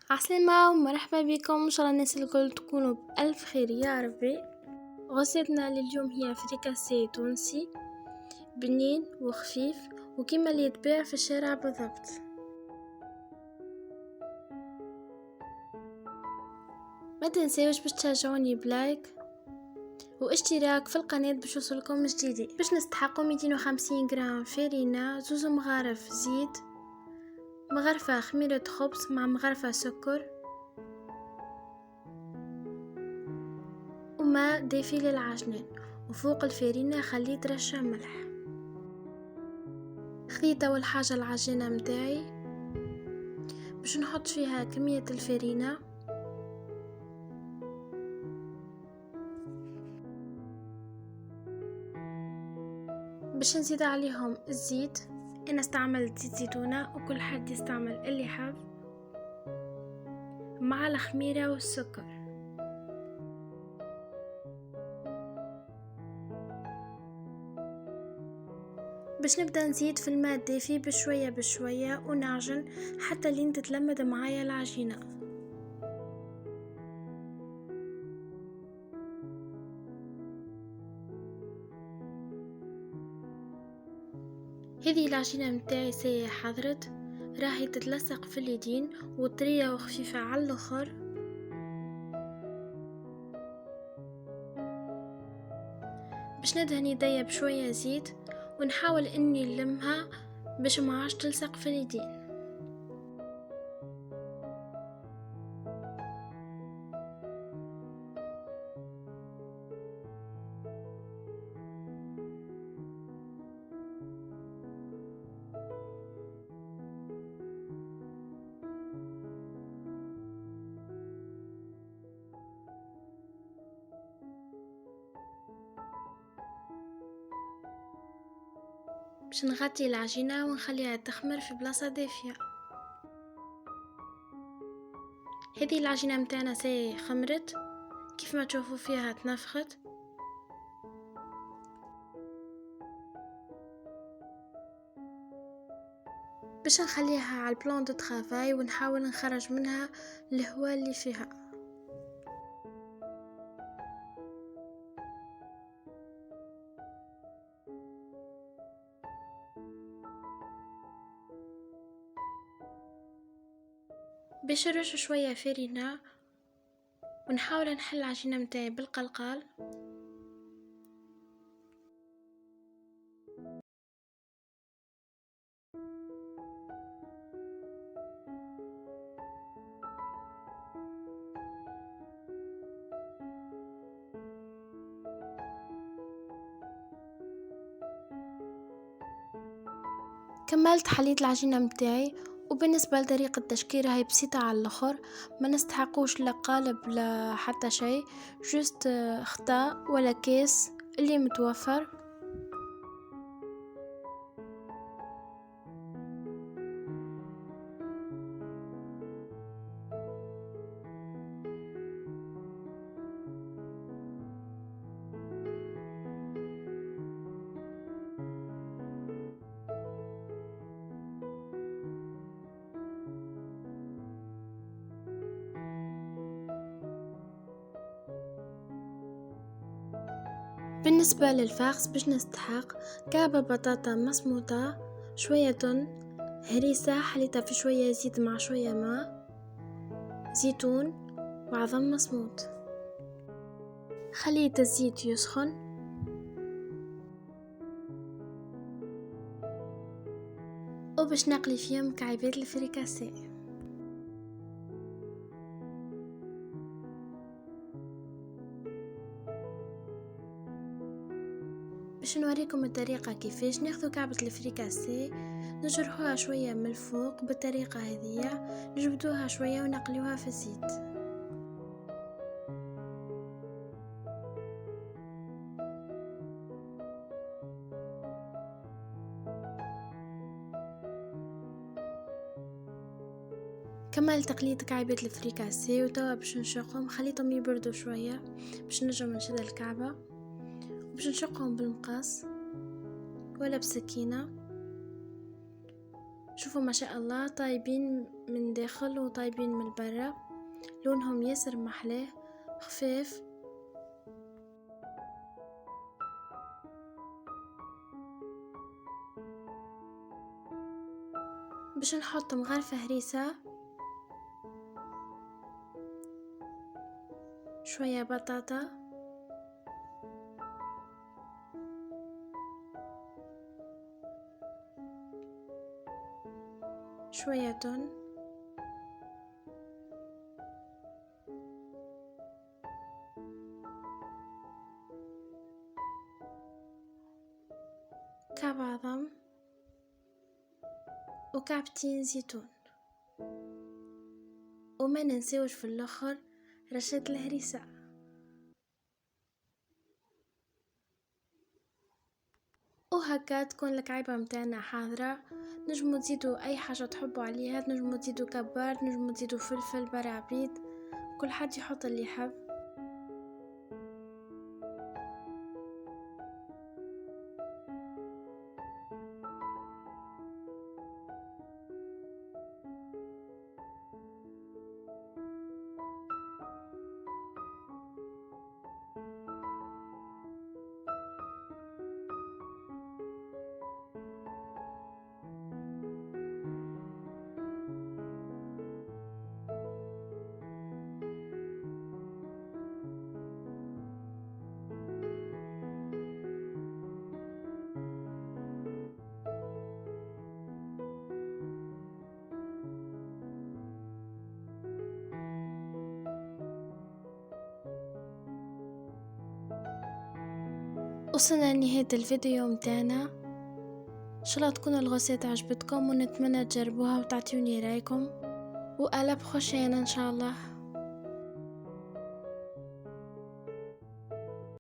عسلامة ومرحبا بكم، ان شاء الله الناس الكل تكونوا بألف خير يا ربي. غصتنا لليوم هي فريكاسي تونسي بنين وخفيف وكما اللي يتباع في الشارع بالضبط. ما تنساوش باش تشجعوني بلايك واشتراك في القناة باش يوصلكم جديد. باش نستحقوا 250 جرام فرينة، 2 مغارف زيت، مغرفة خميرة خبز مع مغرفة سكر وماء دافي للعجنان، وفوق الفرينة خليت رشة ملح. خذيت اول حاجة العجينة متاعي باش نحط فيها كمية الفرينة، باش نزيد عليهم الزيت. انا استعملت زيت زيتونة وكل حد يستعمل اللي حاب، مع الخميرة والسكر. باش نبدأ نزيد في الماء الدافي بشوية بشوية ونعجن حتى لين تتلمد معايا العجينة. هذه العجينة متاعي ساية حضرت، راهي تتلصق في اليدين وطرية وخفيفة على الاخر. باش ندهن يديا بشوية زيت ونحاول اني نلمها باش ما عادش تلصق في اليدين. باش نغطي العجينة ونخليها تخمر في بلاصة دافية. هذه العجينة متاعنا ساي خمرت كيف ما تشوفوا فيها تنفخت. باش نخليها على البلان دو طرافاي ونحاول نخرج منها الهواء اللي فيها. باش نرش شوية فرينة ونحاول نحل العجينة متاعي بالقلقال. كملت حليت العجينة متاعي، وبالنسبة لطريقة التشكيل هاي بسيطة على الاخر، ما نستحقوش لا قالب لا حتى شيء، جست خطا ولا كيس اللي متوفر. بالنسبة للفاخس باش نستحق كعبة بطاطا مسموطة، شوية تن، هريسة حليتها في شوية زيت مع شوية ماء، زيتون وعظم مسموط. خليت الزيت يسخن وباش نقلي فيهم مكعبات الفريكاسي. باش نوريكم الطريقة كيفاش ناخذ كعبة الفريكاسي، نجرحوها شوية من الفوق بالطريقة هذه، نجبدوها شوية ونقليوها في الزيت. كمل تقليد كعبة الفريكاسي وتوا باش نشقهم، خليتهم يبردوا شوية باش نجم نشد الكعبة، باش نشقهم بالمقص ولا بسكينة. شوفوا ما شاء الله طايبين من داخل وطايبين من برا، لونهم ياسر محلاه خفاف. باش نحط مغرفة هريسة، شوية بطاطا، شوية تون، كعب عظم، وكعبتين زيتون، وما ننساوش في الاخر رشة الهريسة. وهكا تكون الكعيبة متاعنا حاضرة. نجمو تزيدوا اي حاجة تحبوا عليها، نجمو تزيدوا كبار، نجمو تزيدوا فلفل برعبيد، كل حد يحط اللي يحب. وصلنا لنهاية الفيديو متاعنا، ان شاء الله تكون الغوصات عجبتكم، ونتمنى تجربوها وتعطيوني رايكم، وآلا بخوشين ان شاء الله.